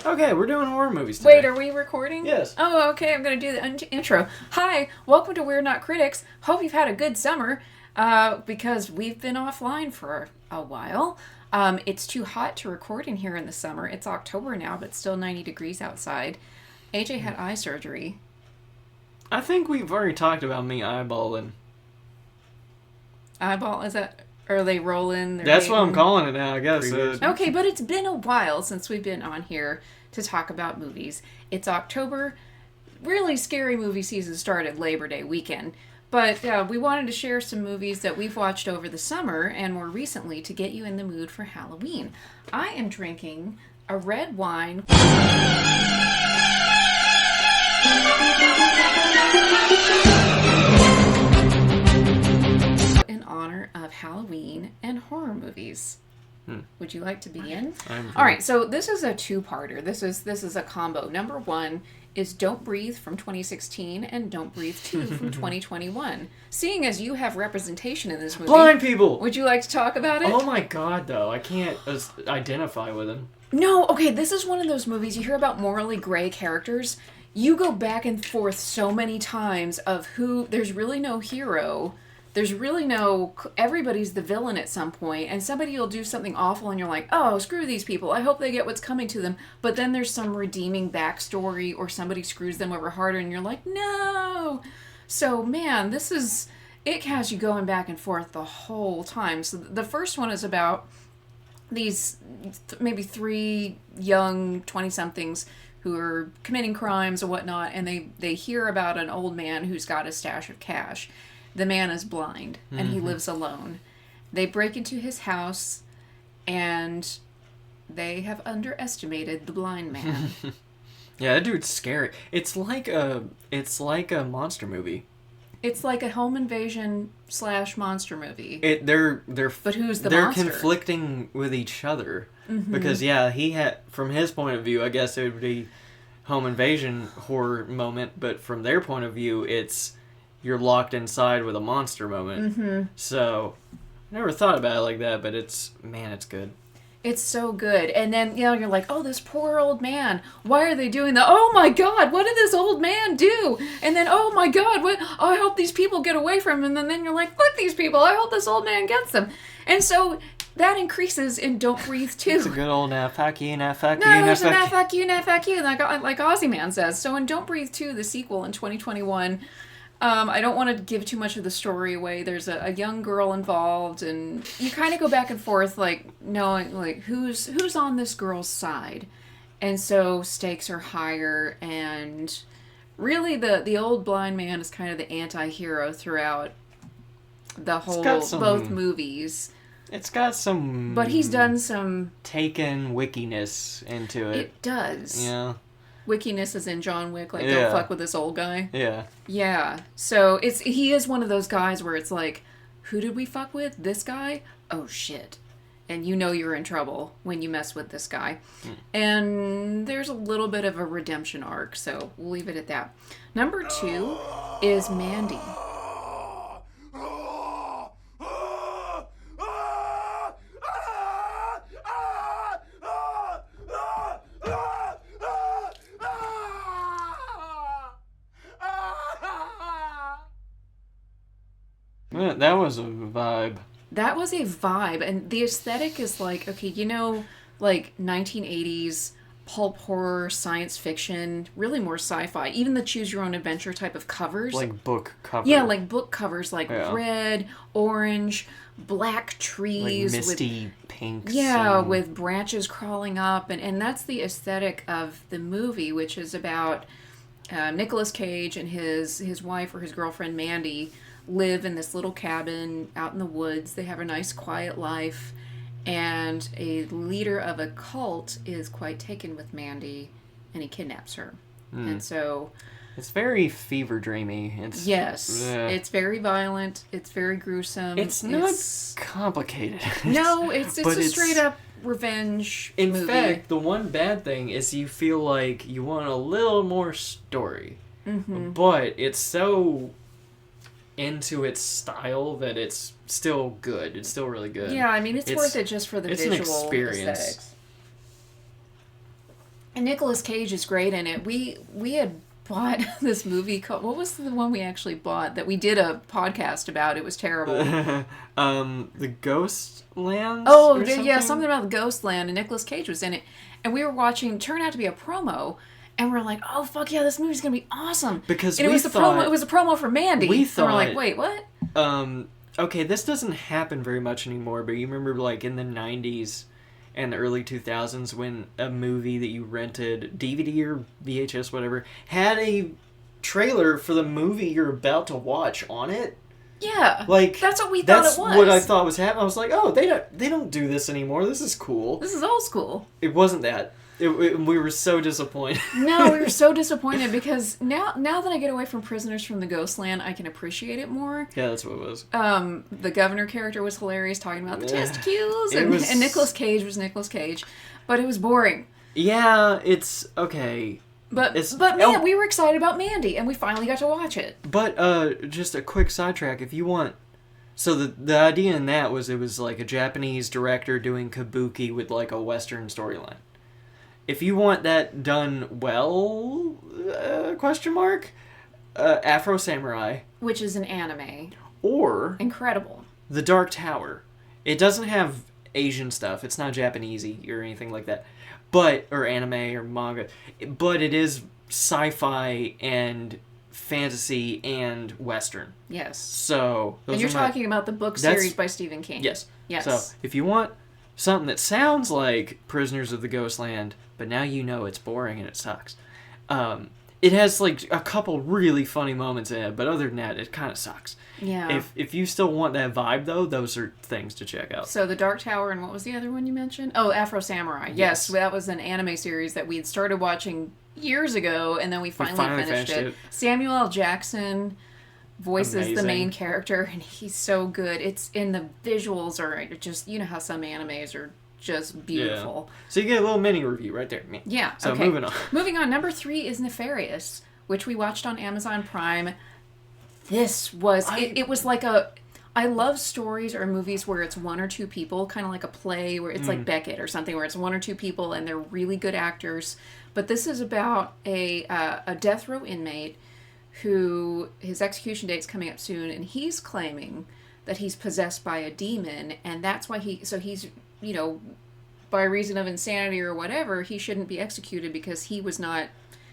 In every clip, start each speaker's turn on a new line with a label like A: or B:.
A: Okay, we're doing horror movies today.
B: Wait, are we recording?
A: Yes.
B: Oh, okay. I'm going to do the intro. Hi, welcome to We're Not Critics. Hope you've had a good summer because we've been offline for a while. It's too hot to record in here in the summer. It's October now, but still 90 degrees outside. AJ had eye surgery.
A: I think we've already talked about me eyeballing.
B: Eyeball, is that... Are they rolling?
A: That's what I'm calling it now, I guess.
B: Okay, but it's been a while since we've been on here to talk about movies. It's October. Really scary movie season started Labor Day weekend. But we wanted to share some movies that we've watched over the summer and more recently to get you in the mood for Halloween. I am drinking a red wine in honor of Halloween and horror movies. Would you like to begin? All right, so this is a two-parter. This is a combo. Number one is Don't Breathe from 2016 and Don't Breathe 2 from 2021. Seeing as you have representation in this movie...
A: Blind people!
B: Would you like to talk about it?
A: Oh my god, though. I can't identify with him.
B: No, okay, this is one of those movies, you hear about morally gray characters, you go back and forth so many times of who... There's really no hero... There's really no... Everybody's the villain at some point, and somebody will do something awful, and you're like, oh, screw these people. I hope they get what's coming to them. But then there's some redeeming backstory, or somebody screws them over harder, and you're like, no! So, man, this is... It has you going back and forth the whole time. So the first one is about these maybe three young 20-somethings who are committing crimes and whatnot, and they hear about an old man who's got a stash of cash. The man is blind, and he lives alone. They break into his house, and they have underestimated the blind man.
A: Yeah, that dude's scary. It's like a monster movie.
B: It's like a home invasion / monster movie.
A: But
B: who's the
A: they're
B: monster?
A: conflicting with each other. Because, yeah, he had... From his point of view, I guess it would be home invasion horror moment, but from their point of view, it's... You're locked inside with a monster moment. So, I never thought about it like that, but it's good.
B: It's so good. And then, you're like, oh, this poor old man. Why are they doing that? Oh, my God, what did this old man do? And then, oh, my God, what? Oh, I hope these people get away from him. And then you're like, fuck these people. I hope this old man gets them. And so that increases in Don't Breathe 2.
A: It's a good old fuck you, fuck you,
B: No, there's a fuck you, fuck you, like Ozzy Man says. So in Don't Breathe 2, the sequel in 2021... I don't want to give too much of the story away. There's a young girl involved, and you kind of go back and forth, like, knowing, like, who's on this girl's side. And so stakes are higher, and really the old blind man is kind of the anti-hero throughout the whole, both movies.
A: It's got some...
B: But he's done some...
A: Taken wickiness into it.
B: It does.
A: Yeah.
B: Wickiness is in John Wick, like, don't fuck with this old guy.
A: Yeah.
B: Yeah. So he is one of those guys where it's like, who did we fuck with? This guy? Oh, shit. And you know you're in trouble when you mess with this guy. And there's a little bit of a redemption arc, so we'll leave it at that. Number 2 is Mandy.
A: That was a vibe.
B: That was a vibe, and the aesthetic is like, okay, like 1980s pulp horror, science fiction, really more sci-fi. Even the choose your own adventure type of covers.
A: Like book covers.
B: Yeah, like book covers, like red, orange, black trees.
A: Like misty pinks.
B: Yeah, with branches crawling up, and that's the aesthetic of the movie, which is about Nicolas Cage and his wife or his girlfriend, Mandy, live in this little cabin out in the woods. They have a nice quiet life, and a leader of a cult is quite taken with Mandy, and he kidnaps her. And so
A: it's very fever dreamy.
B: It's very violent, it's very gruesome.
A: It's not complicated.
B: No, it's a straight up revenge movie.
A: In fact, the one bad thing is you feel like you want a little more story. But it's so into its style that it's still good. It's still really good.
B: Yeah, I mean, it's worth it just for the visual
A: an experience.
B: aesthetics. And Nicolas Cage is great in it. We had bought this movie called, what was the one we actually bought that we did a podcast about? It was terrible.
A: The Ghost Land.
B: Oh, yeah, something about the Ghost Land, and Nicolas Cage was in it. And we were watching, turned out to be a promo, and we're like, oh fuck yeah, this movie's gonna be awesome.
A: Because
B: and it was the promo. It was a promo for Mandy.
A: We thought,
B: and we're like, wait, what?
A: Okay, this doesn't happen very much anymore, but you remember like in the 90s and the early 2000s when a movie that you rented, DVD or VHS, whatever, had a trailer for the movie you're about to watch on it?
B: Yeah.
A: Like,
B: that's what we thought it was.
A: That's what I thought was happening. I was like, oh, they don't do this anymore. This is cool.
B: This is old school.
A: It wasn't that. We were so disappointed.
B: No, we were so disappointed because now that I get away from Prisoners from the Ghostland, I can appreciate it more.
A: Yeah, that's what it was.
B: The governor character was hilarious, talking about the testicles, and Nicolas Cage was Nicolas Cage, but it was boring.
A: Yeah, it's okay.
B: But man, we were excited about Mandy, and we finally got to watch it.
A: But just a quick sidetrack, if you want. So the idea in that was it was like a Japanese director doing kabuki with like a Western storyline. If you want that done well, Afro Samurai.
B: Which is an anime.
A: Or
B: incredible.
A: The Dark Tower. It doesn't have Asian stuff. It's not Japanesey or anything like that. Or anime or manga. But it is sci-fi and fantasy and Western.
B: Yes.
A: So
B: and you're talking about the book series by Stephen King.
A: Yes.
B: Yes.
A: So if you want something that sounds like Prisoners of the Ghostland, but now you know it's boring and it sucks. It has like a couple really funny moments in it, but other than that, it kind of sucks.
B: Yeah.
A: If you still want that vibe though, those are things to check out.
B: So The Dark Tower, and what was the other one you mentioned? Oh, Afro Samurai. Yes, that was an anime series that we had started watching years ago, and then we finally finished it. Samuel L. Jackson voices the main character, and he's so good. It's in the visuals are just, you know how some animes are just beautiful.
A: Yeah. So you get a little mini review right there.
B: Yeah.
A: So
B: okay.
A: Moving on.
B: Number 3 is Nefarious, which we watched on Amazon Prime. This was it was like I love stories or movies where it's one or two people, kind of like a play where it's like Beckett or something, where it's one or two people and they're really good actors. But this is about a death row inmate who his execution date's coming up soon, and he's claiming that he's possessed by a demon, and that's why he's by reason of insanity or whatever, he shouldn't be executed because he was not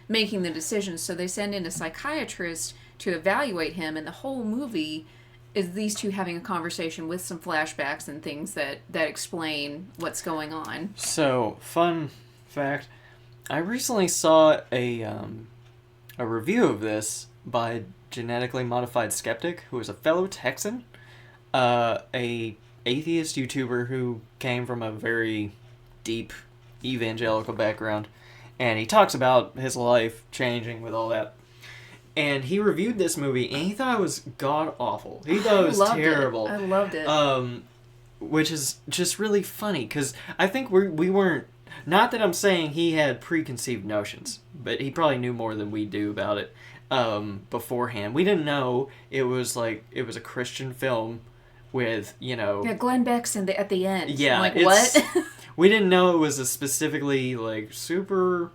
B: making the decisions. So they send in a psychiatrist to evaluate him, and the whole movie is these two having a conversation with some flashbacks and things that explain what's going on.
A: So, fun fact, I recently saw a review of this by Genetically Modified Skeptic, who is a fellow Texan, a atheist YouTuber who came from a very deep evangelical background, and he talks about his life changing with all that. And he reviewed this movie, and he thought it was god-awful. He thought it was terrible.
B: I loved it.
A: Which is just really funny, because I think we weren't... Not that I'm saying he had preconceived notions, but he probably knew more than we do about it beforehand. We didn't know it was a Christian film with,
B: Yeah, Glenn Beck's at the end.
A: Yeah.
B: Like, what?
A: We didn't know it was a specifically, super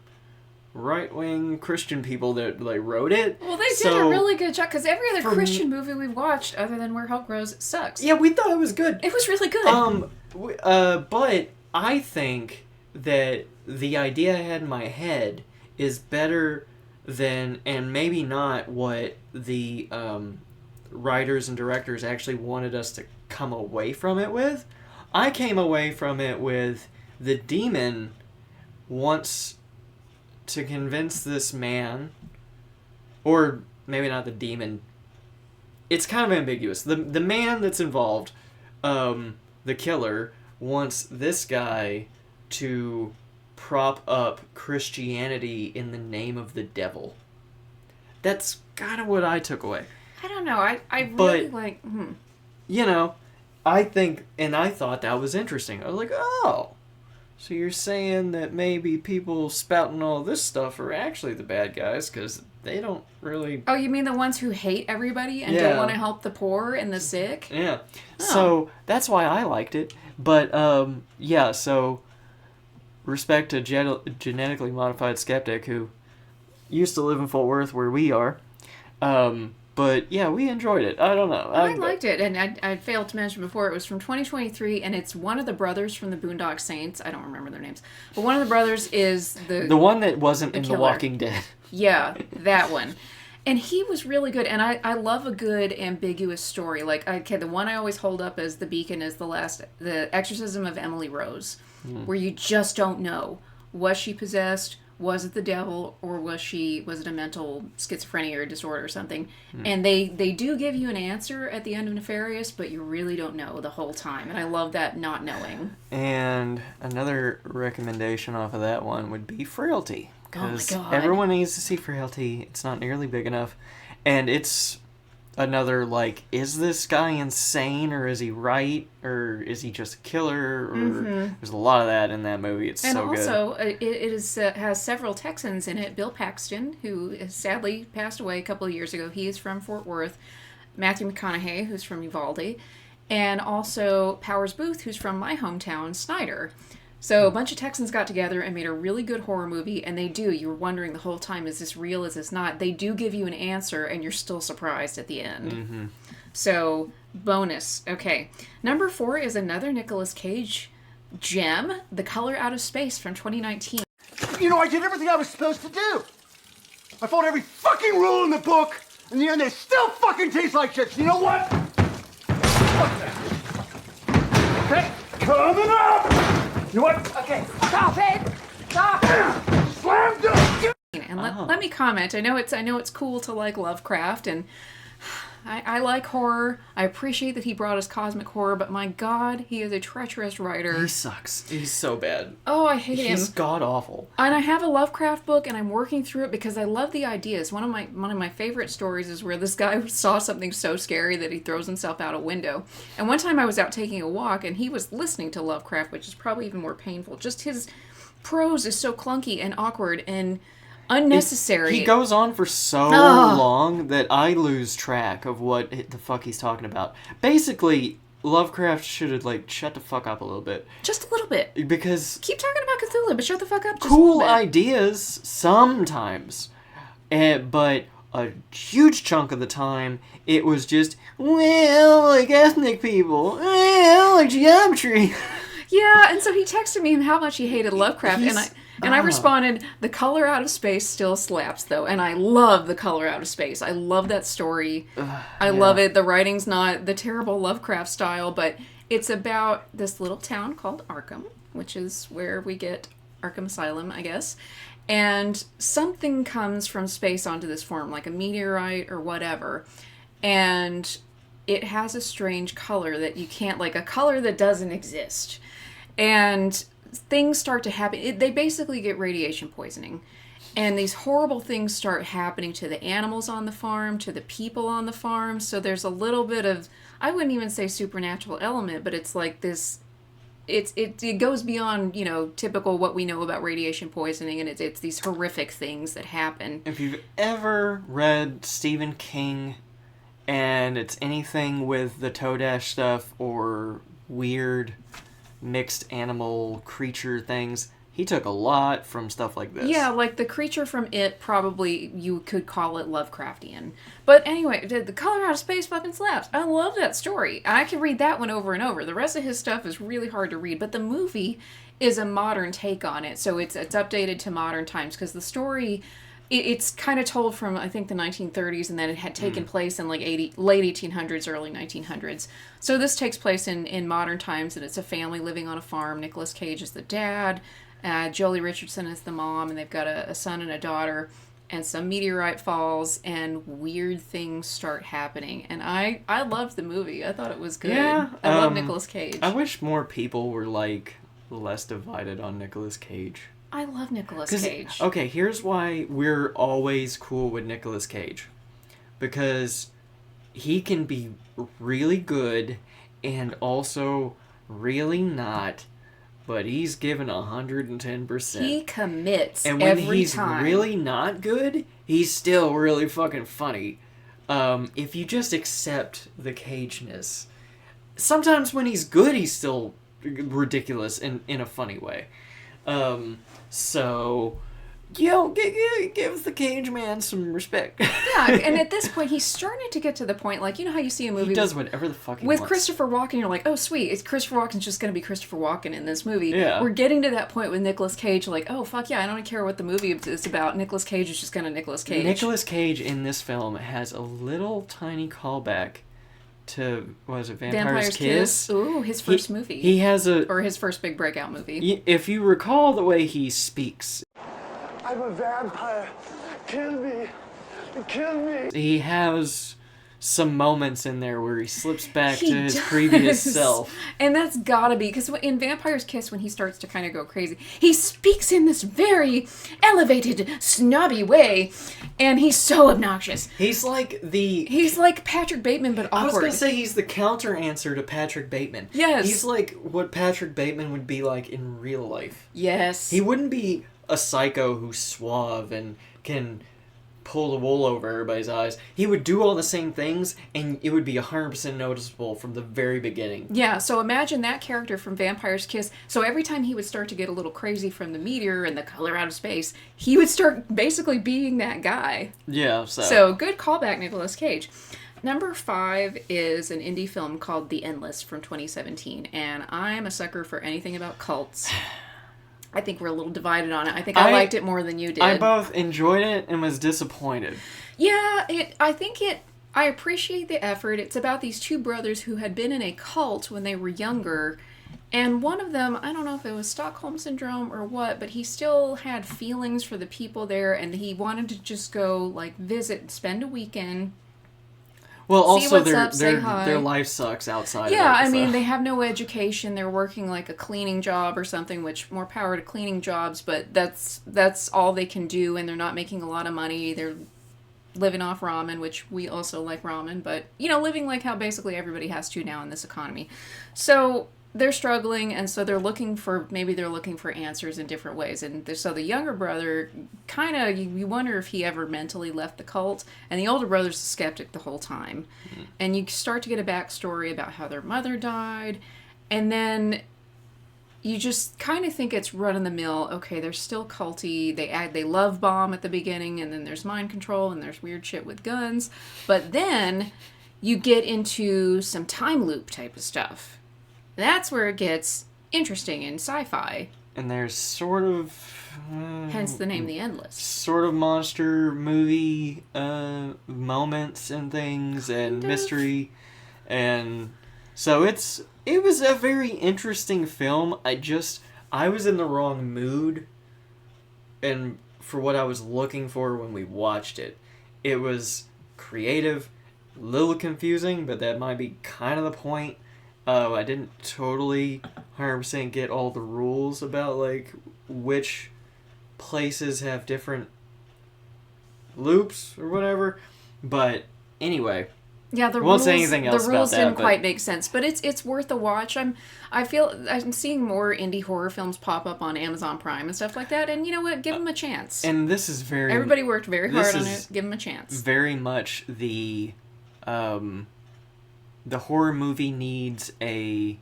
A: right-wing Christian people that wrote it.
B: Well, they did a really good job, because every other Christian movie we've watched, other than Where Hope Grows, sucks.
A: Yeah, we thought it was good.
B: It was really good.
A: But I think that the idea I had in my head is better than, and maybe not, what the writers and directors actually wanted us to come away from it with. I came away from it with the demon wants to convince this man, or maybe not the demon. It's kind of ambiguous. The man that's involved, the killer, wants this guy to prop up Christianity in the name of the devil. That's kind of what I took away.
B: I don't know. I really
A: I think, and I thought that was interesting. I was like, oh, so you're saying that maybe people spouting all this stuff are actually the bad guys because they don't really...
B: Oh, you mean the ones who hate everybody and don't want to help the poor and the sick?
A: Yeah. Oh. So that's why I liked it. But, so respect to genetically modified skeptic who used to live in Fort Worth where we are. But yeah, we enjoyed it. I don't know.
B: I liked it, and I failed to mention before, it was from 2023, and it's one of the brothers from the Boondock Saints. I don't remember their names, but one of the brothers is the
A: one that wasn't in
B: killer.
A: The Walking Dead.
B: Yeah, that one. And he was really good, and I love a good ambiguous story. Like, the one I always hold up as the beacon is the Exorcism of Emily Rose, where you just don't know. Was she possessed? Was it the devil, or was it a mental schizophrenia or disorder or something? And they do give you an answer at the end of Nefarious, but you really don't know the whole time. And I love that not knowing.
A: And another recommendation off of that one would be Frailty. Because everyone needs to see Frailty. It's not nearly big enough. And it's another, like, is this guy insane, or is he right, or is he just a killer, or there's a lot of that in that movie. It's so good. And
B: also, it has several Texans in it. Bill Paxton, who sadly passed away a couple of years ago. He is from Fort Worth. Matthew McConaughey, who's from Uvalde. And also Powers Booth, who's from my hometown, Snyder. So a bunch of Texans got together and made a really good horror movie, and they do. You were wondering the whole time, is this real, is this not? They do give you an answer, and you're still surprised at the end. So, bonus. Okay. Number 4 is another Nicolas Cage gem, The Color Out of Space from 2019.
C: You know, I did everything I was supposed to do. I followed every fucking rule in the book, and in the end, they still fucking taste like shit. So you know what? Fuck that. Okay, coming up! You know what? Okay. Stop it! Stop! Slam dunk!
B: And let me comment. I know it's cool to like Lovecraft, and I like horror. I appreciate that he brought us cosmic horror, but my God, he is a treacherous writer.
A: He sucks. He's so bad.
B: Oh, I hate him.
A: He's god-awful.
B: And I have a Lovecraft book, and I'm working through it because I love the ideas. One of my favorite stories is where this guy saw something so scary that he throws himself out a window. And one time I was out taking a walk, and he was listening to Lovecraft, which is probably even more painful. Just his prose is so clunky and awkward and unnecessary.
A: He goes on for so long that I lose track of what the fuck he's talking about. Basically, Lovecraft should have, like, shut the fuck up a little bit.
B: Just a little bit.
A: Because...
B: keep talking about Cthulhu, but shut the fuck up just
A: cool
B: a little bit.
A: ideas, sometimes. But a huge chunk of the time, it was just, well, like ethnic people. Well, like geometry.
B: Yeah, and so he texted me how much he hated Lovecraft, and I responded, The Color Out of Space still slaps, though, and I love The Color Out of Space. I love that story. I love it. The writing's not the terrible Lovecraft style, but it's about this little town called Arkham, which is where we get Arkham Asylum, I guess, and something comes from space onto this farm, like a meteorite or whatever, and it has a strange color that you can't, like a color that doesn't exist, and things start to happen. They basically get radiation poisoning. And these horrible things start happening to the animals on the farm, to the people on the farm. So there's a little bit of, I wouldn't even say supernatural element, but it's like this, it goes beyond, typical what we know about radiation poisoning. And it's these horrific things that happen.
A: If you've ever read Stephen King and it's anything with the Toadash stuff or weird mixed animal creature things, he took a lot from stuff like this.
B: Yeah, like the creature from It, probably you could call it Lovecraftian. But anyway, The Color Out of Space fucking slaps. I love that story. I could read that one over and over. The rest of his stuff is really hard to read, but the movie is a modern take on it, so it's updated to modern times, because the story, it's kind of told from, I think, the 1930s, and then it had taken place in like late 1800s, early 1900s. So this takes place in modern times, and it's a family living on a farm. Nicolas Cage is the dad, Jolie Richardson is the mom, and they've got a son and a daughter, and some meteorite falls, and weird things start happening. And I loved the movie. I thought it was good.
A: Yeah,
B: I love Nicolas Cage.
A: I wish more people were, like, less divided on Nicolas Cage.
B: I love Nicolas Cage.
A: Okay, here's why we're always cool with Nicolas Cage. Because he can be really good and also really not, but he's given 110%.
B: He commits
A: and when
B: every
A: he's
B: time.
A: really not good, he's still really fucking funny. If you just accept the Cageness. Sometimes when he's good, he's still ridiculous in a funny way. So, give the Cage Man some respect.
B: Yeah, and at this point, he's starting to get to the point, like, you know how you see a movie
A: He does whatever the fuck he
B: with
A: wants.
B: Christopher Walken, you're like, oh, sweet, it's Christopher Walken's just going to be Christopher Walken in this movie.
A: Yeah.
B: We're getting to that point with Nicolas Cage, like, oh, fuck yeah, I don't care what the movie is about. Nicolas Cage is just going to Nicolas Cage.
A: Nicolas Cage in this film has a little tiny callback to, what was it, Vampire's Kiss?
B: Ooh, his first movie.
A: He has
B: or his first big breakout movie.
A: If you recall the way he speaks,
C: I'm a vampire. Kill me. Kill me.
A: he has some moments in there where he slips back
B: He
A: to his
B: does.
A: previous self.
B: And that's gotta be, because in Vampire's Kiss, when he starts to kind of go crazy, he speaks in this very elevated, snobby way, and he's so obnoxious.
A: He's like
B: He's like Patrick Bateman, but awkward.
A: I was gonna say he's the counter answer to Patrick Bateman.
B: Yes.
A: He's like what Patrick Bateman would be like in real life.
B: Yes.
A: He wouldn't be a psycho who's suave and can pull the wool over everybody's eyes. He would do all the same things, and it would be 100% noticeable from the very beginning.
B: Yeah, so imagine that character from Vampire's Kiss. So every time he would start to get a little crazy from the meteor and the color out of space, he would start basically being that guy.
A: Yeah,
B: So good callback, Nicolas Cage. Number 5 is an indie film called The Endless from 2017, and I'm a sucker for anything about cults. I think we're a little divided on it. I think I liked it more than you did.
A: I both enjoyed it and was disappointed.
B: Yeah, I appreciate the effort. It's about these two brothers who had been in a cult when they were younger, and one of them, I don't know if it was Stockholm Syndrome or what, but he still had feelings for the people there, and he wanted to just go, like, visit, spend a weekend.
A: Well,
B: See
A: also
B: what's up, say hi.
A: their life sucks outside
B: Yeah,
A: of it.
B: I mean,
A: so.
B: they have no education. They're working like a cleaning job or something, which more power to cleaning jobs, but that's all they can do, and they're not making a lot of money. They're living off ramen, which we also like ramen, but, you know, living like how basically everybody has to now in this economy. So they're struggling, and so they're looking for answers in different ways. And so the younger brother, kind of, you wonder if he ever mentally left the cult, and the older brother's a skeptic the whole time. Mm-hmm. And you start to get a backstory about how their mother died, and then you just kind of think it's run-of-the-mill. Okay, they're still culty. They love bomb at the beginning, and then there's mind control, and there's weird shit with guns. But then you get into some time loop type of stuff. That's where it gets interesting in sci-fi.
A: And there's sort of...
B: Hence the name The Endless.
A: Sort of monster movie moments and things and mystery. And so it was a very interesting film. I was in the wrong mood and for what I was looking for when we watched it. It was creative, a little confusing, but that might be kind of the point. I didn't totally 100% get all the rules about, like, which places have different loops or whatever. But anyway,
B: yeah, the
A: won't
B: rules,
A: say anything else
B: the rules
A: about that,
B: didn't
A: but-
B: quite make sense, but it's worth a watch. I feel I'm seeing more indie horror films pop up on Amazon Prime and stuff like that, and you know what? Give them a chance.
A: And this is very...
B: Everybody worked very
A: this
B: hard on
A: is
B: it. Give them a chance.
A: very much the horror movie needs a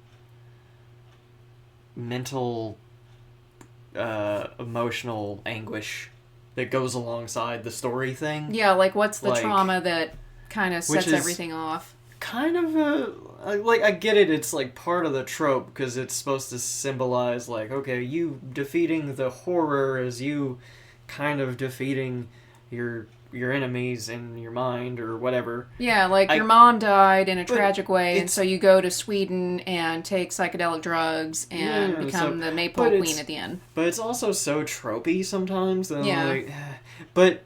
A: mental, emotional anguish that goes alongside the story thing.
B: Yeah, like what's the
A: Like-
B: trauma that kind of
A: Which
B: sets
A: is-
B: everything off?
A: Kind of I get it, it's like part of the trope because it's supposed to symbolize, like, okay, you defeating the horror as you kind of defeating your enemies in your mind or whatever.
B: Yeah, like your mom died in a tragic way, and so you go to Sweden and take psychedelic drugs and
A: Yeah,
B: become
A: so-
B: the Maypole
A: but
B: Queen at the end.
A: But it's also so tropey sometimes that
B: Yeah.
A: I'm like, but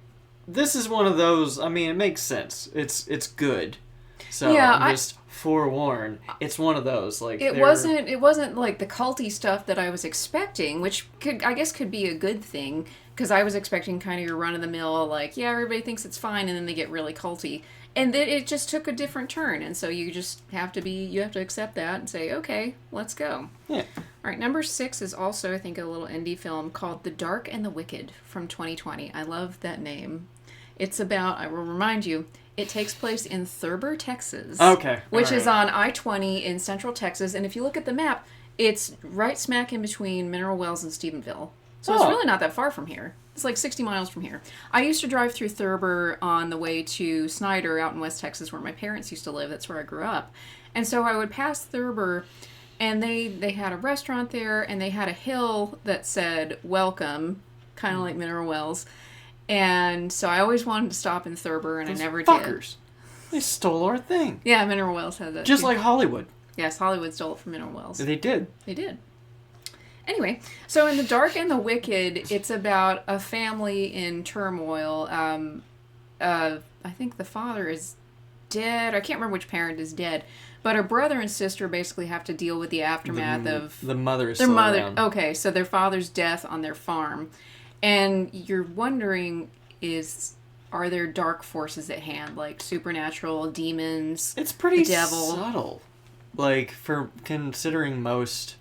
A: this is one of those, I mean, it makes sense. It's good. So
B: Yeah,
A: I'm just forewarned. It's one of those, like,
B: It wasn't like the culty stuff that I was expecting, which I guess could be a good thing, because I was expecting kind of your run of the mill, like, yeah, everybody thinks it's fine, and then they get really culty, and then it just took a different turn, and so you just have to accept that and say, okay, let's go.
A: Yeah.
B: All right, number 6 is also, I think, a little indie film called The Dark and the Wicked from 2020. I love that name. It's about, I will remind you, it takes place in Thurber, Texas.
A: Okay.
B: Which
A: all
B: is
A: right.
B: on I-20 in central Texas. And if you look at the map, It's right smack in between Mineral Wells and Stephenville. So it's really not that far from here. It's like 60 miles from here. I used to drive through Thurber on the way to Snyder out in West Texas where my parents used to live. That's where I grew up. And so I would pass Thurber, and they had a restaurant there, and they had a hill that said, welcome, kind of like Mineral Wells. And so I always wanted to stop in Thurber, and I never did.
A: They stole our thing.
B: Yeah, Mineral Wells had that.
A: Just
B: too.
A: like Hollywood.
B: Yes, Hollywood stole it from Mineral Wells.
A: They did.
B: They did. Anyway, so in The Dark and the Wicked, it's about a family in turmoil. I think the father is dead. I can't remember which parent is dead. But her brother and sister basically have to deal with the aftermath of...
A: The mother is
B: their
A: still
B: mother.
A: around.
B: Okay, so their father's death on their farm. And you're wondering, are there dark forces at hand? Like supernatural, demons,
A: It's pretty
B: the devil?
A: subtle. Like, for considering most...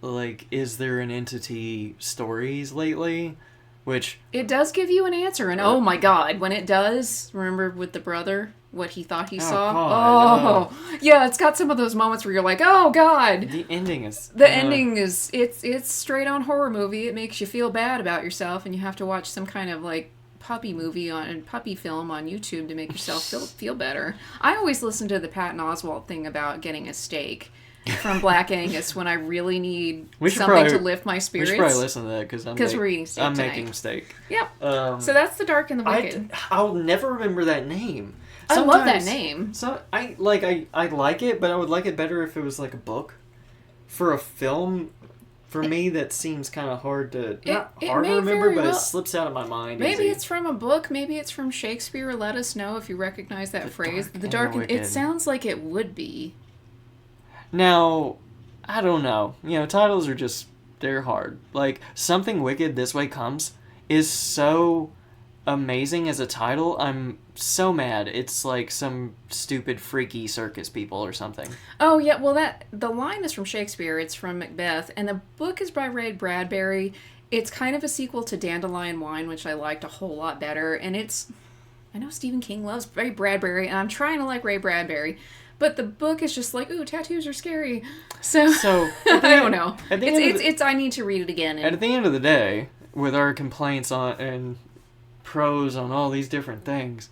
A: Like, is there an entity stories lately? Which...
B: It does give you an answer, and oh my god, when it does, remember with the brother, what he thought he saw?
A: God,
B: yeah, it's got some of those moments where you're like, oh god!
A: The ending is...
B: The ending is, it's straight on horror movie. It makes you feel bad about yourself, and you have to watch some kind of, like, puppy film on YouTube to make yourself feel better. I always listen to the Patton Oswalt thing about getting a steak from Black Angus when I really need something to lift my spirits.
A: We should probably listen to that because
B: we're eating steak
A: I'm
B: tonight.
A: making steak.
B: Yep. So that's The Dark and the Wicked.
A: I'll never remember that name.
B: I love that name.
A: So I like it, but I would like it better if it was like a book. For a film, for me, that seems kind of hard to hard to remember, but it slips out of my mind.
B: Maybe
A: easy.
B: it's from a book. Maybe it's from Shakespeare. Let us know if you recognize that phrase. The Dark. It sounds like it would be.
A: Now, I don't know. You know, titles are they're hard. Like, Something Wicked This Way Comes is so amazing as a title. I'm so mad. It's like some stupid freaky circus people or something.
B: Oh, yeah. Well, the line is from Shakespeare. It's from Macbeth. And the book is by Ray Bradbury. It's kind of a sequel to Dandelion Wine, which I liked a whole lot better. And I know Stephen King loves Ray Bradbury, and I'm trying to like Ray Bradbury. But the book is just like, ooh, tattoos are scary. So I don't know. I need to read it again.
A: At the end of the day, with our complaints on and pros on all these different things,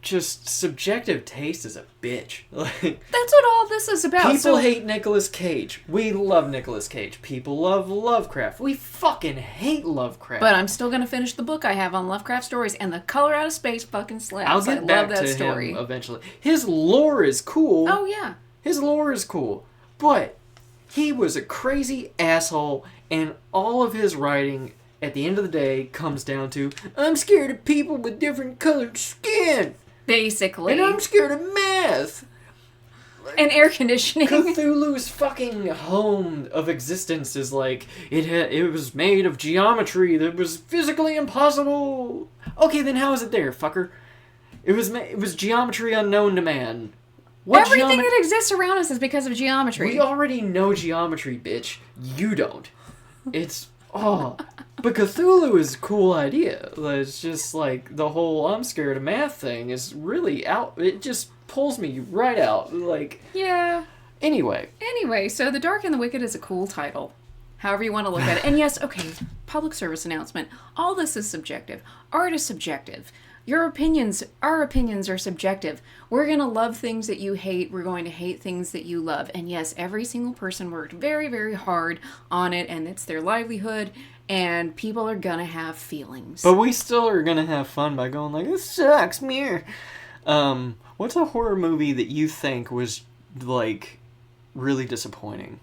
A: just subjective taste is a bitch. Like,
B: that's what all this is about.
A: People hate Nicolas Cage. We love Nicolas Cage. People love Lovecraft. We fucking hate Lovecraft.
B: But I'm still gonna finish the book I have on Lovecraft stories, and The Color Out of Space fucking slaps.
A: I'll get back to him eventually. His lore is cool.
B: Oh yeah.
A: His lore is cool, but he was a crazy asshole, and all of his writing, at the end of the day, comes down to, I'm scared of people with different colored skin.
B: Basically.
A: And I'm scared of math.
B: And air conditioning.
A: Cthulhu's fucking home of existence is like, it was made of geometry that was physically impossible. Okay, then how is it there, fucker? It was geometry unknown to man.
B: Everything that exists around us is because of geometry.
A: We already know geometry, bitch. You don't. It's... Oh, but Cthulhu is a cool idea. It's just like the whole I'm scared of math thing is really out. It just pulls me right out. Like,
B: yeah.
A: Anyway,
B: so The Dark and the Wicked is a cool title. However you want to look at it. And yes, okay, public service announcement. All this is subjective. Art is subjective. Our opinions are subjective. We're going to love things that you hate. We're going to hate things that you love. And yes, every single person worked very, very hard on it, and it's their livelihood, and people are going to have feelings.
A: But we still are going to have fun by going like, this sucks, mirror. What's a horror movie that you think was, like, really disappointing?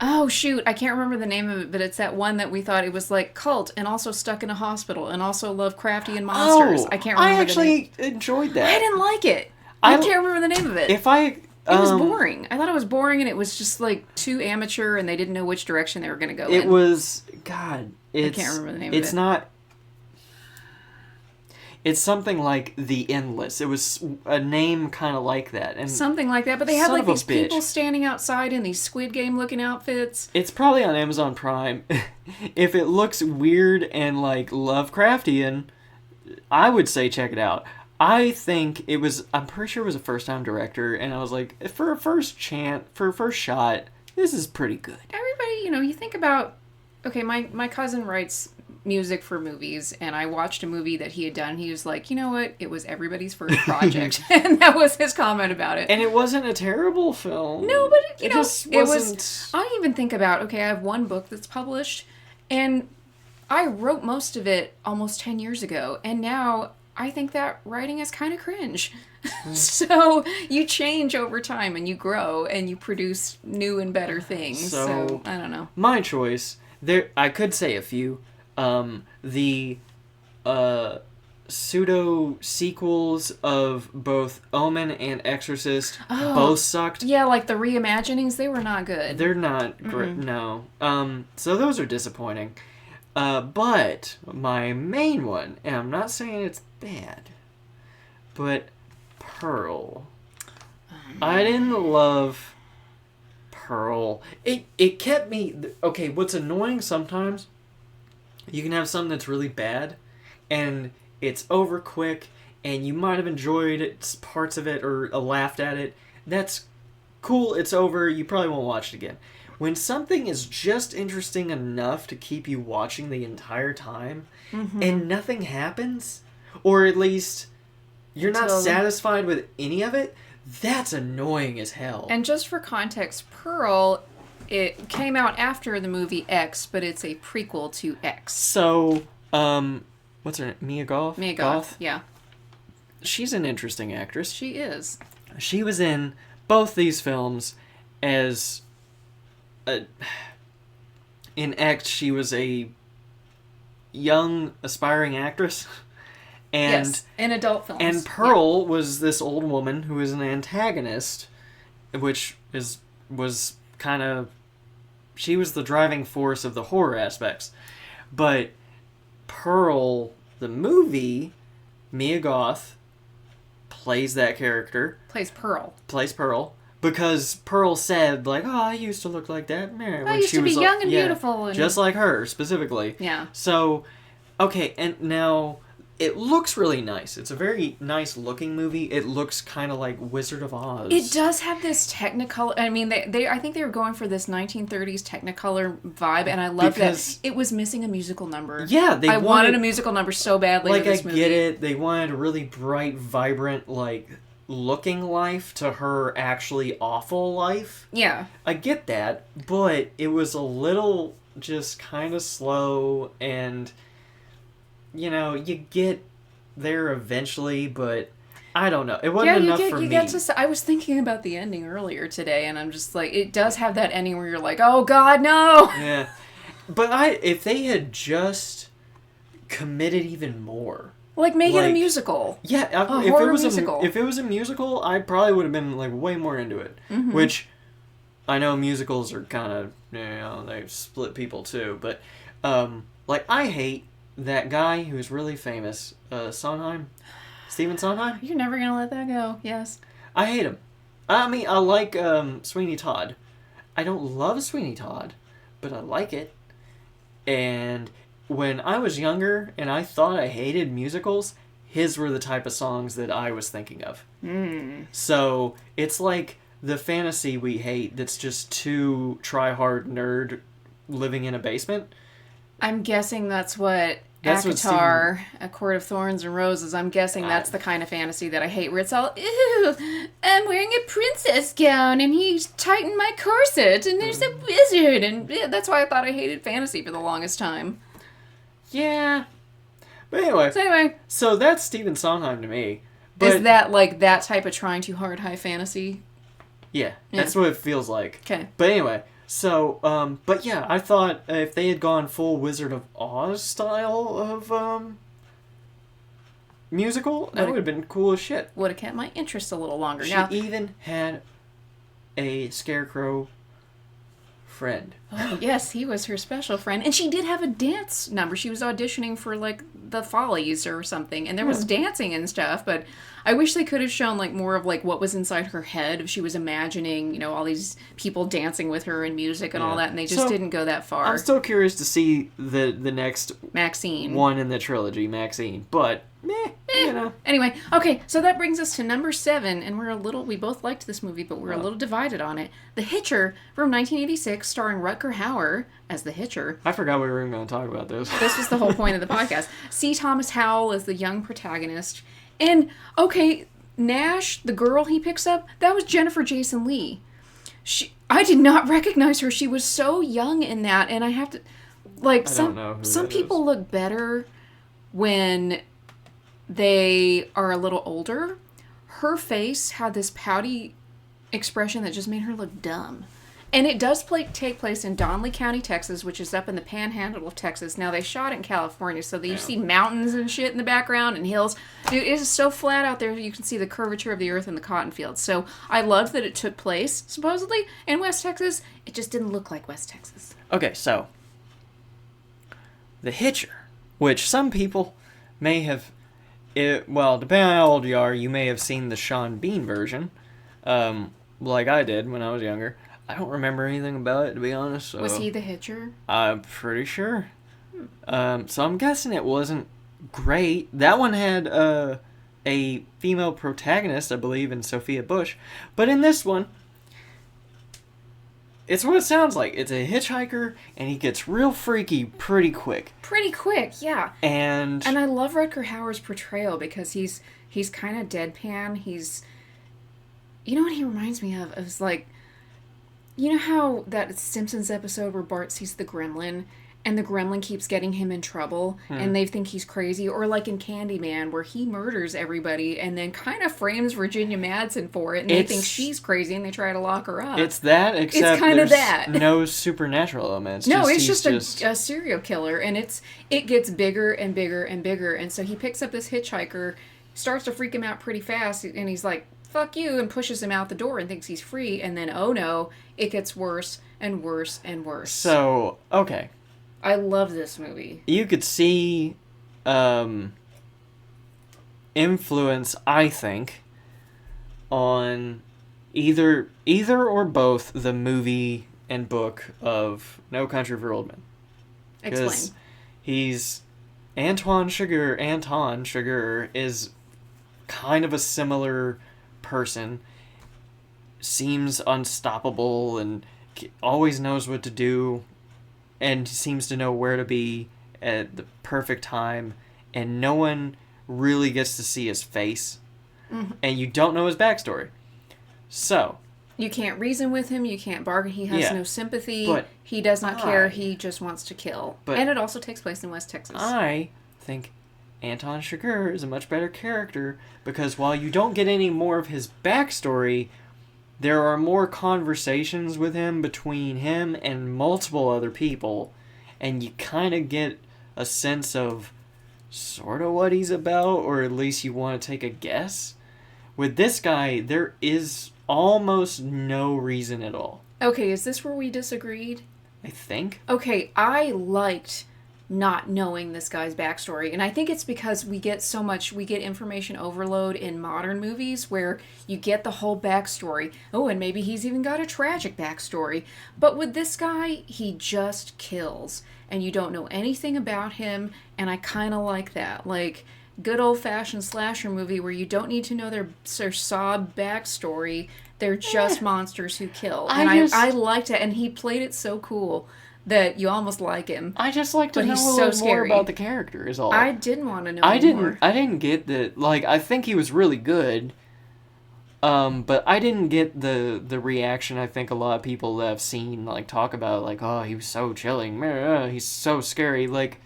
B: Oh, shoot. I can't remember the name of it, but it's that one that we thought it was like cult and also stuck in a hospital and also Lovecraftian monsters. I can't remember
A: I actually enjoyed that.
B: I didn't like it. I can't remember the name of it.
A: It
B: was boring. I thought it was boring, and it was just like too amateur, and they didn't know which direction they were going to go in.
A: It was... God.
B: I can't remember the name of it.
A: It's not... It's something like The Endless. It was a name kind of like that. And
B: something like that, but they had like these people standing outside in these Squid Game looking outfits.
A: It's probably on Amazon Prime. If it looks weird and like Lovecraftian, I would say check it out. I think it was. I'm pretty sure it was a first-time director, and I was like, for a first shot, this is pretty good.
B: Everybody, you think about. Okay, my cousin writes music for movies, and I watched a movie that he had done. He was like, you know what? It was everybody's first project, and that was his comment about it.
A: And it wasn't a terrible film.
B: No, but
A: it just wasn't.
B: It was. I even think about, okay, I have one book that's published, and I wrote most of it almost 10 years ago, and now I think that writing is kind of cringe. So you change over time, and you grow, and you produce new and better things. So I don't know.
A: My choice. I could say a few. The pseudo sequels of both Omen and Exorcist both sucked.
B: Yeah, like the reimaginings, they were not good.
A: They're not great. No. So those are disappointing. But my main one, and I'm not saying it's bad, but Pearl. I didn't love Pearl. It kept me. Okay, what's annoying sometimes, you can have something that's really bad, and it's over quick, and you might have enjoyed it, parts of it or laughed at it. That's cool. It's over. You probably won't watch it again. When something is just interesting enough to keep you watching the entire time, and nothing happens, or at least you're not satisfied with any of it, that's annoying as hell.
B: And just for context, Pearl, it came out after the movie X, but it's a prequel to X.
A: So, what's her name? Mia Goth?
B: Mia Goth, yeah.
A: She's an interesting actress.
B: She is.
A: She was in both these films as... in X, she was a young, aspiring actress. And,
B: yes, in adult films.
A: And Pearl was this old woman who was an antagonist, which was kind of... She was the driving force of the horror aspects. But Pearl, the movie, Mia Goth plays that character.
B: Plays Pearl.
A: Because Pearl said, like, oh, I used to look like that.
B: I used to be young and beautiful. And...
A: Just like her, specifically.
B: Yeah.
A: So, okay, and now... It looks really nice. It's a very nice looking movie. It looks kind of like Wizard of Oz.
B: It does have this Technicolor. I mean, I think they were going for this 1930s Technicolor vibe, and I love that. It was missing a musical number.
A: Yeah,
B: I wanted a musical number so badly.
A: Like,
B: this movie.
A: I get it. They wanted a really bright, vibrant, like, looking life to her actually awful life.
B: Yeah.
A: I get that, but it was a little just kind of slow and... You know, you get there eventually, but I don't know. It wasn't enough for me.
B: I was thinking about the ending earlier today, and I'm just like, it does have that ending where you're like, oh God, no!
A: Yeah. But if they had just committed even more.
B: Like, make it a musical.
A: Yeah, if it was a musical, I probably would have been, like, way more into it. Mm-hmm. Which, I know musicals are kind of, they split people too, but, like, I hate... That guy who's really famous, Sondheim? Stephen Sondheim?
B: You're never gonna let that go, yes.
A: I hate him. I mean, I like Sweeney Todd. I don't love Sweeney Todd, but I like it. And when I was younger and I thought I hated musicals, his were the type of songs that I was thinking of. So, it's like the fantasy we hate that's just too try-hard nerd living in a basement.
B: I'm guessing that's what ACOTAR, A Court of Thorns and Roses, I'm guessing that's the kind of fantasy that I hate, where it's all, ooh, I'm wearing a princess gown, and he's tightened my corset, and there's a wizard, and that's why I thought I hated fantasy for the longest time.
A: Yeah. But anyway. So that's Stephen Sondheim to me. But,
B: is that, like, that type of trying too hard high fantasy?
A: Yeah, that's what it feels like.
B: Okay.
A: But anyway... So, but yeah, I thought if they had gone full Wizard of Oz style of, musical, that would have been cool as shit.
B: Would have kept my interest a little longer.
A: She even had a scarecrow friend.
B: Oh, yes, he was her special friend. And she did have a dance number. She was auditioning for, like, the Follies or something. And there was dancing and stuff, but I wish they could have shown, like, more of, like, what was inside her head if she was imagining, all these people dancing with her and music and all that, and they just didn't go that far.
A: I'm still curious to see the next
B: Maxine
A: one in the trilogy, Maxine, but meh. You know.
B: Anyway, okay, so that brings us to number 7, and we both liked this movie, but we're a little divided on it. The Hitcher from 1986, starring Rutger Hauer as the Hitcher.
A: I forgot we were even going to talk about this.
B: This was the whole point of the podcast. C. Thomas Howell is the young protagonist. And, okay, Nash, the girl he picks up, that was Jennifer Jason Leigh. I did not recognize her. She was so young in that, and I have to... Like, some people look better when they are a little older. Her face had this pouty expression that just made her look dumb. And it does take place in Donley County, Texas, which is up in the panhandle of Texas. Now, they shot it in California, so you see mountains and shit in the background and hills. Dude, it is so flat out there, you can see the curvature of the earth and the cotton fields. So I loved that it took place, supposedly, in West Texas. It just didn't look like West Texas.
A: Okay, so The Hitcher, which some people may have... depending on how old you are, you may have seen the Sean Bean version, like I did when I was younger. I don't remember anything about it, to be honest. So
B: Was he the Hitcher?
A: I'm pretty sure. So I'm guessing it wasn't great. That one had a female protagonist, I believe, in Sophia Bush. But in this one, it's what it sounds like. It's a hitchhiker, and he gets real freaky pretty quick.
B: Pretty quick, yeah. And I love Rutger Hauer's portrayal because he's kind of deadpan. You know what he reminds me of? It was like, you know how that Simpsons episode where Bart sees the gremlin and the gremlin keeps getting him in trouble and they think he's crazy? Or like in Candyman where he murders everybody and then kind of frames Virginia Madsen for it and they think she's crazy and they try to lock her up.
A: It's that, except
B: it's kind of that.
A: No supernatural elements.
B: It's just a serial killer, and it gets bigger and bigger and bigger. And so he picks up this hitchhiker, starts to freak him out pretty fast, and he's like, fuck you, and pushes him out the door and thinks he's free, and then, oh no, it gets worse and worse and worse.
A: So, okay.
B: I love this movie.
A: You could see influence, I think, on either or both the movie and book of No Country for Old Men.
B: Explain.
A: He's... Anton Chigurh is kind of a similar person, seems unstoppable and always knows what to do and seems to know where to be at the perfect time, and no one really gets to see his face, and you don't know his backstory. So
B: you can't reason with him, you can't bargain, he has no sympathy, but he does not care, he just wants to kill. And it also takes place in West Texas.
A: I think Anton Chigurh is a much better character because while you don't get any more of his backstory, there are more conversations with him between him and multiple other people, and you kind of get a sense of sort of what he's about, or at least you want to take a guess. With this guy, there is almost no reason at all.
B: Okay, is this where we disagreed?
A: I think.
B: Okay, I liked not knowing this guy's backstory, and I think it's because we get information overload in modern movies where you get the whole backstory. Oh, and maybe he's even got a tragic backstory. But with this guy, he just kills, and you don't know anything about him, and I kind of like that. Like, good old-fashioned slasher movie where you don't need to know their sob backstory. They're just monsters who kill. I liked it, and he played it so cool that you almost like him.
A: I just like to know a little more about the character is all.
B: I didn't want to know more.
A: I didn't get that. Like, I think he was really good. But I didn't get the reaction I think a lot of people that I've seen, like, talk about, like, oh, he was so chilling. He's so scary. Like,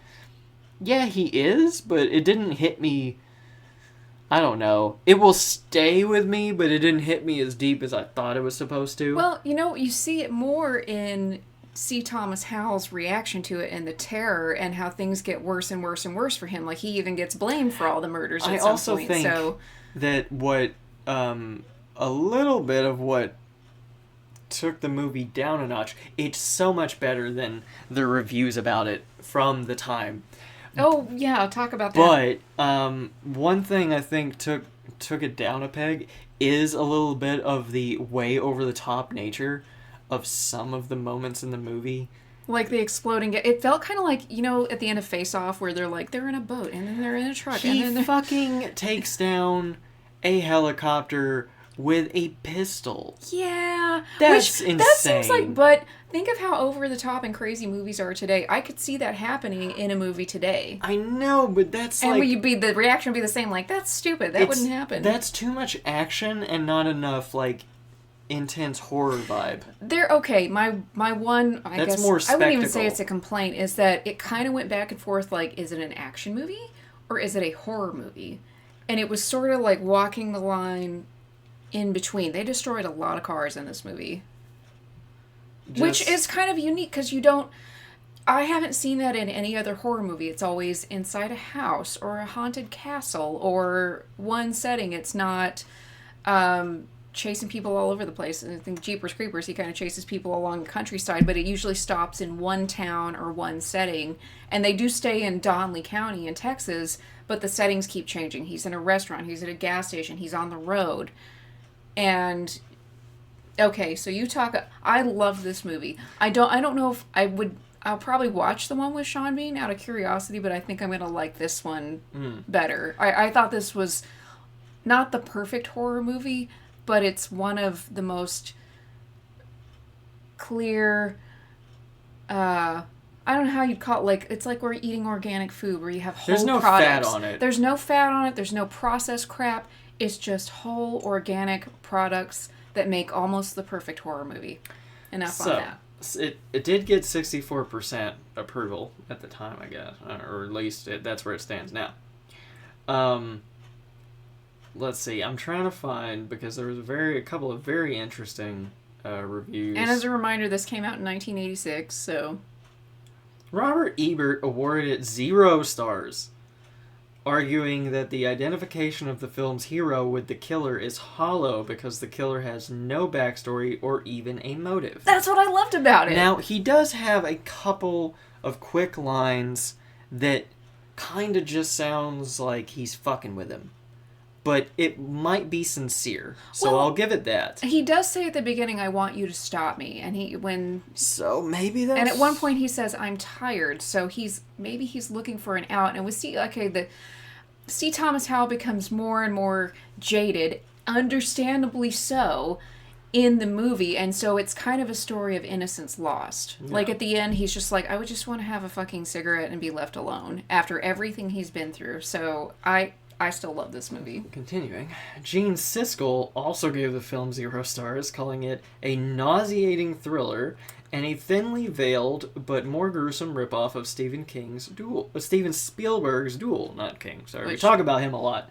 A: yeah, he is, but it didn't hit me. I don't know. It will stay with me, but it didn't hit me as deep as I thought it was supposed to.
B: Well, you see it more in C. Thomas Howell's reaction to it and the terror and how things get worse and worse and worse for him. Like, he even gets blamed for all the murders at some point.
A: I also think that what a little bit of what took the movie down a notch, it's so much better than the reviews about it from the time.
B: Oh, yeah, talk about that.
A: But one thing I think took it down a peg is a little bit of the way over-the-top nature of some of the moments in the movie.
B: Like the exploding. It felt kind of like, you know, at the end of Face Off where they're in a boat and then they're in a truck and
A: He
B: then they're
A: fucking takes down a helicopter with a pistol.
B: Yeah.
A: That's
B: Which, that seems
A: insane.
B: like, but think of how over the top and crazy movies are today. I could see that happening in a movie today.
A: I know, but that's
B: And
A: like...
B: the reaction would be the same, like, that's stupid. That wouldn't happen.
A: That's too much action and not enough, like, intense horror vibe.
B: They're okay. My one, I
A: That's
B: guess,
A: more
B: I wouldn't even say
A: spectacle.
B: it's a complaint, is that it kind of went back and forth, like, is it an action movie or is it a horror movie? And it was sort of like walking the line in between. They destroyed a lot of cars in this movie. Which is kind of unique because I haven't seen that in any other horror movie. It's always inside a house or a haunted castle or one setting. It's not chasing people all over the place. And I think Jeepers Creepers, he kind of chases people along the countryside, but it usually stops in one town or one setting. And they do stay in Donley County in Texas, but the settings keep changing. He's in a restaurant, he's at a gas station, he's on the road. And okay, so I love this movie. I don't know if I'll probably watch the one with Sean Bean out of curiosity, but I think I'm going to like this one better. I thought this was not the perfect horror movie, but it's one of the most clear, I don't know how you'd call it, like, it's like we're eating organic food where you have whole
A: There's no
B: products.
A: fat on it.
B: There's no fat on it, there's no processed crap, it's just whole organic products that make almost the perfect horror movie. Enough on that.
A: It did get 64% approval at the time, I guess, or at least that's where it stands now. Let's see. I'm trying to find, because there was a couple of very interesting reviews.
B: And as a reminder, this came out in 1986, so...
A: Robert Ebert awarded it 0 stars, arguing that the identification of the film's hero with the killer is hollow because the killer has no backstory or even a motive.
B: That's what I loved about it.
A: Now, he does have a couple of quick lines that kind of just sounds like he's fucking with him. But it might be sincere, so
B: Well,
A: I'll give it that.
B: He does say at the beginning, "I want you to stop me," and
A: So maybe that's...
B: and at one point he says, "I'm tired," so he's looking for an out. And we see, C. Thomas Howell becomes more and more jaded, understandably so, in the movie, and so it's kind of a story of innocence lost. Yeah. Like at the end, he's just like, I would just want to have a fucking cigarette and be left alone after everything he's been through. So I still love this movie.
A: Continuing, Gene Siskel also gave the film 0 stars, calling it a nauseating thriller and a thinly veiled but more gruesome ripoff of Stephen Spielberg's Duel. Not King, sorry. We talk about him a lot.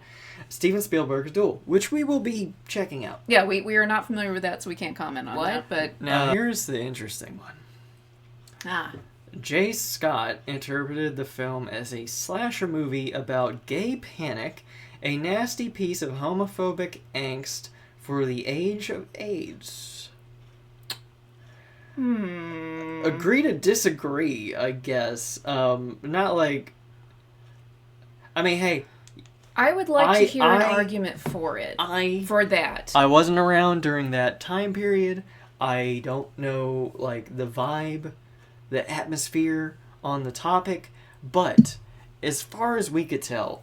A: Steven Spielberg's Duel, which we will be checking out.
B: Yeah, we are not familiar with that, so we can't comment on that. But
A: now here's the interesting one. Jay Scott interpreted the film as a slasher movie about gay panic, a nasty piece of homophobic angst for the age of AIDS. Agree to disagree, I guess. Not like... I mean, hey...
B: I would like to hear an argument for it. For that.
A: I wasn't around during that time period. I don't know, like, the vibe, the atmosphere on the topic, but as far as we could tell,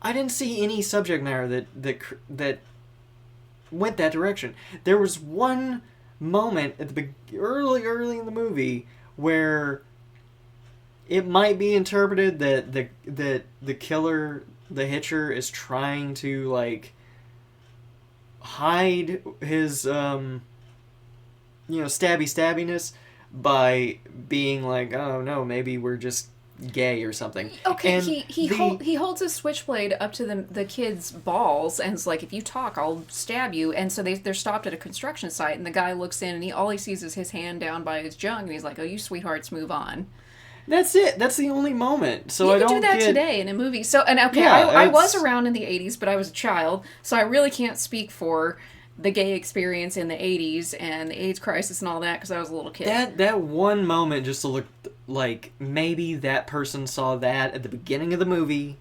A: I didn't see any subject matter that went that direction. There was one moment at the early in the movie where it might be interpreted that the killer, the Hitcher, is trying to like hide his stabbiness by being like, oh no, maybe we're just gay or something.
B: Okay,
A: and
B: he holds a switchblade up to the kid's balls and is like, if you talk, I'll stab you. And so they're stopped at a construction site, and the guy looks in, and all he sees is his hand down by his junk, and he's like, oh, you sweethearts, move on.
A: That's it. That's the only moment. So
B: you
A: I don't
B: do that
A: get...
B: today in a movie. So I was around in the 80s, but I was a child, so I really can't speak for the gay experience in the 80s and the AIDS crisis and all that because I was a little kid.
A: That one moment just looked like maybe that person saw that at the beginning of the movie,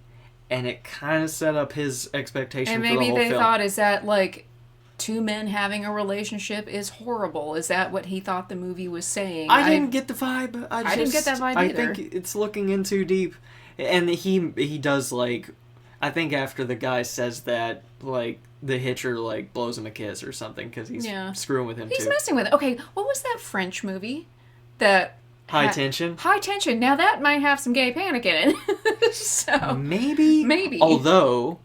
A: and it kind of set up his expectation for the whole film.
B: And maybe they thought, is that like two men having a relationship is horrible. Is that what he thought the movie was saying?
A: I didn't get the vibe.
B: I didn't get that vibe
A: I
B: either.
A: think it's looking in too deep. And he does, like, I think after the guy says that, like, the hitcher, like, blows him a kiss or something because he's screwing with him,
B: He's
A: too.
B: messing with it. Okay, what was that French movie? That...
A: High Tension?
B: High Tension. Now that might have some gay panic in it. So...
A: Maybe. Although,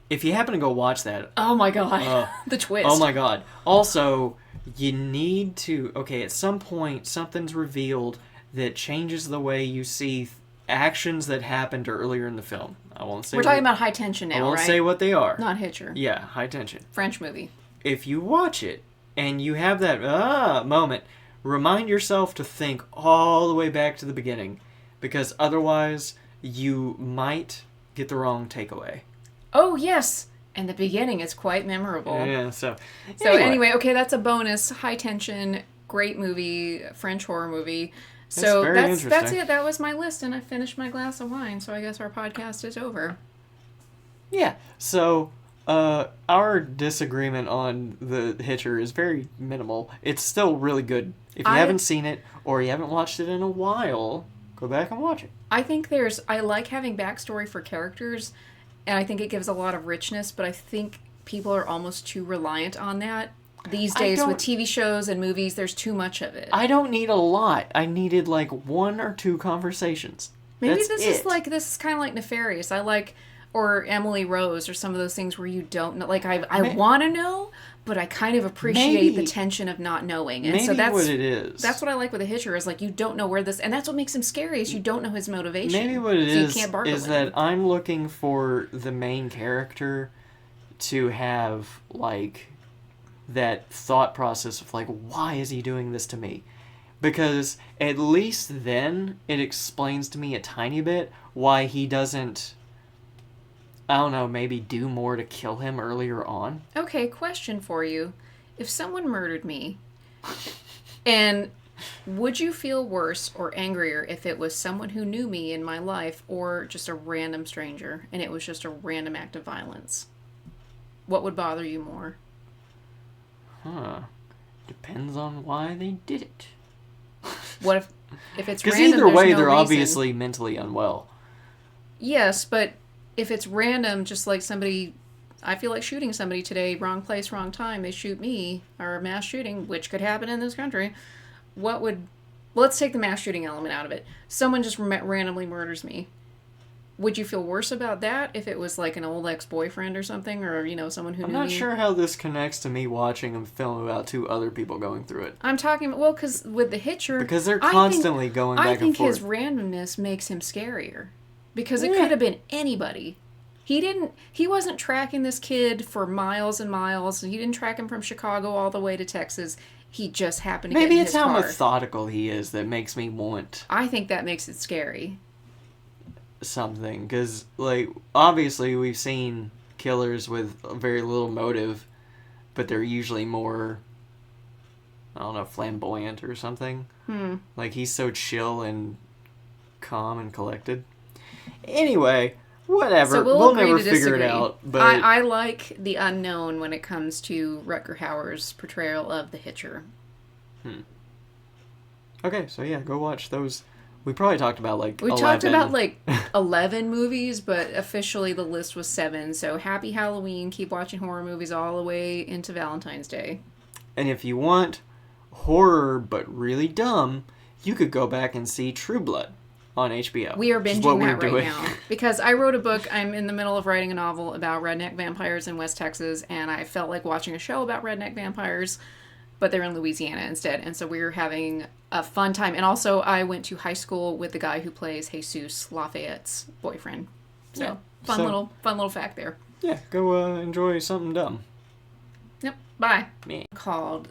A: if you happen to go watch that...
B: Oh my god. The twist.
A: Oh my god. Also, you need to... Okay, at some point, something's revealed that changes the way you see actions that happened earlier in the film. I won't say...
B: We're talking about High Tension now,
A: I won't
B: right?
A: say what they are.
B: Not Hitcher.
A: Yeah, High Tension.
B: French movie.
A: If you watch it, and you have that moment, remind yourself to think all the way back to the beginning. Because otherwise, you might get the wrong takeaway.
B: Oh, yes. And the beginning is quite memorable.
A: Yeah, so...
B: So anyway, okay, that's a bonus. High Tension, great movie, French horror movie. So that's it. That was my list, and I finished my glass of wine, so I guess our podcast is over.
A: Yeah, so our disagreement on The Hitcher is very minimal. It's still really good. If you haven't seen it, or you haven't watched it in a while, go back and watch it.
B: I think I like having backstory for characters, and I think it gives a lot of richness, but I think people are almost too reliant on that. These days with TV shows and movies, there's too much of it.
A: I don't need a lot. I needed like 1 or 2 conversations.
B: Maybe this is kind of like Nefarious. Or Emily Rose, or some of those things where you don't know. Like, I want to know, but I kind of appreciate the tension of not knowing. And so that's
A: what it is.
B: That's what I like with The Hitcher, is like, you don't know where this... And that's what makes him scary, is you don't know his motivation.
A: Maybe what it
B: is, you can't bargain
A: is that I'm looking for the main character to have, like... that thought process of like, why is he doing this to me? Because at least then it explains to me a tiny bit why he doesn't, I don't know, maybe do more to kill him earlier on.
B: Okay, question for you. If someone murdered me, and would you feel worse or angrier if it was someone who knew me in my life, or just a random stranger, and it was just a random act of violence? What would bother you more?
A: Depends on why they did it.
B: What if it's random?
A: Because either way,
B: no
A: they're
B: reason.
A: obviously mentally unwell.
B: Yes, but if it's random, just like somebody, I feel like shooting somebody today, wrong place, wrong time, they shoot me, or a mass shooting, which could happen in this country, let's take the mass shooting element out of it. Someone just randomly murders me. Would you feel worse about that if it was like an old ex-boyfriend or something, or, someone who knew me?
A: I'm not sure how this connects to me watching a film about 2 other people going through it.
B: I'm talking, because with The Hitcher...
A: Because they're constantly going back and forth.
B: I think his randomness makes him scarier. Because it could have been anybody. He wasn't tracking this kid for miles and miles. He didn't track him from Chicago all the way to Texas. He just happened to get in his car.
A: Maybe it's how methodical he is that makes me want...
B: I think that makes it scary.
A: Something, because like obviously we've seen killers with very little motive, but they're usually more, I don't know, flamboyant or something. Like he's so chill and calm and collected. Anyway, whatever,
B: so
A: we'll never figure it out. But
B: I like the unknown when it comes to Rutger Hauer's portrayal of the Hitcher.
A: Okay, so yeah, go watch those. We probably talked about like 11.
B: talked about like 11 movies, but officially the list was 7. So happy Halloween. Keep watching horror movies all the way into Valentine's Day.
A: And if you want horror but really dumb, you could go back and see True Blood on HBO.
B: We are binging that right now. Because I wrote a book. I'm in the middle of writing a novel about redneck vampires in West Texas, and I felt like watching a show about redneck vampires, but they're in Louisiana instead. And so we were having a fun time. And also, I went to high school with the guy who plays Jesus Lafayette's boyfriend. So,
A: Yeah.
B: fun little fact there.
A: Yeah, go enjoy something dumb.
B: Yep. Bye.
A: Me.
B: Called